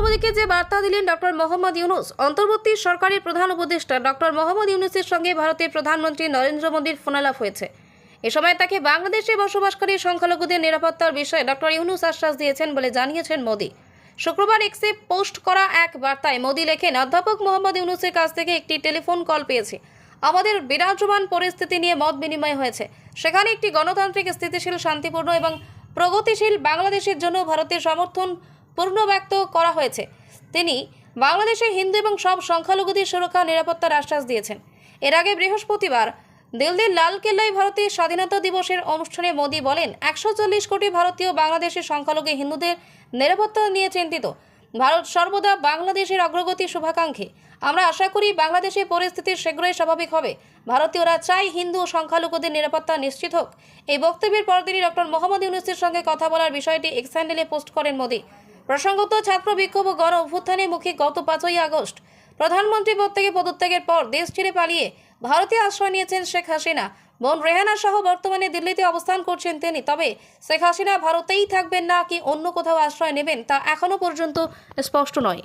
মোদীকে যে বার্তা দিলেন ডক্টর মোহাম্মদ ইউনূস। অন্তর্বর্তী সরকারের প্রধান উপদেষ্টা ডক্টর মোহাম্মদ ইউনূসের সঙ্গে ভারতের প্রধানমন্ত্রী নরেন্দ্র মোদীর ফোনালাপ হয়েছে। এ সময় তাকে বাংলাদেশে বসবাসকারী সংখ্যালঘুদের নিরাপত্তার বিষয়ে ডক্টর ইউনূস আশ্বাস দিয়েছেন বলে জানিয়েছেন মোদী। শুক্রবার এক্সে পোস্ট করা এক বার্তায় মোদী লেখেন, অধ্যাপক মোহাম্মদ ইউনূসের কাছ থেকে একটি টেলিফোন কল পেয়েছি। আমাদের বিরাজমান পরিস্থিতি নিয়ে মত বিনিময় হয়েছে। সেখানে একটি গণতান্ত্রিক, স্থিতিশীল, শান্তিপূর্ণ এবং প্রগতিশীল বাংলাদেশের জন্য ভারতের সমর্থন পূর্ণ ব্যক্ত করা হয়েছে। তিনি বাংলাদেশে হিন্দু এবং সব সংখ্যালঘুদের সুরক্ষা নিরাপত্তার আশ্বাস দিয়েছেন। এর আগে বৃহস্পতিবার দিল্লির লালকেল্লায় ভারতের স্বাধীনতা দিবসের অনুষ্ঠানে মোদী বলেন, 140 কোটি ভারতীয় বাংলাদেশের সংখ্যালঘু হিন্দুদের নিরাপত্তা নিয়ে চিন্তিত। ভারত সর্বদা বাংলাদেশের অগ্রগতির শুভাকাঙ্ক্ষী। আমরা আশা করি বাংলাদেশের পরিস্থিতি শীঘ্রই স্বাভাবিক হবে। ভারতীয়রা চায় হিন্দু ও সংখ্যালঘুদের নিরাপত্তা নিশ্চিত হোক। এই বক্তব্যের পর তিনি ডক্টর মোহাম্মদ ইউনূসের সঙ্গে কথা বলার বিষয়টি এক্স হ্যান্ডেলে পোস্ট করেন মোদী। প্রসঙ্গত, ছাত্র বিক্ষোভ ও গণ অভ্যুত্থানের মুখে গত 5ই আগস্ট প্রধানমন্ত্রী পদ থেকে পদত্যাগের পর দেশ ছেড়ে পালিয়ে ভারতে আশ্রয় নিয়েছেন শেখ হাসিনা। বোন রেহানা সহ বর্তমানে দিল্লিতে অবস্থান করছেন তিনি। তবে শেখ হাসিনা ভারতেই থাকবেন না কি অন্য কোথাও আশ্রয় নেবেন তা এখনো পর্যন্ত স্পষ্ট নয়।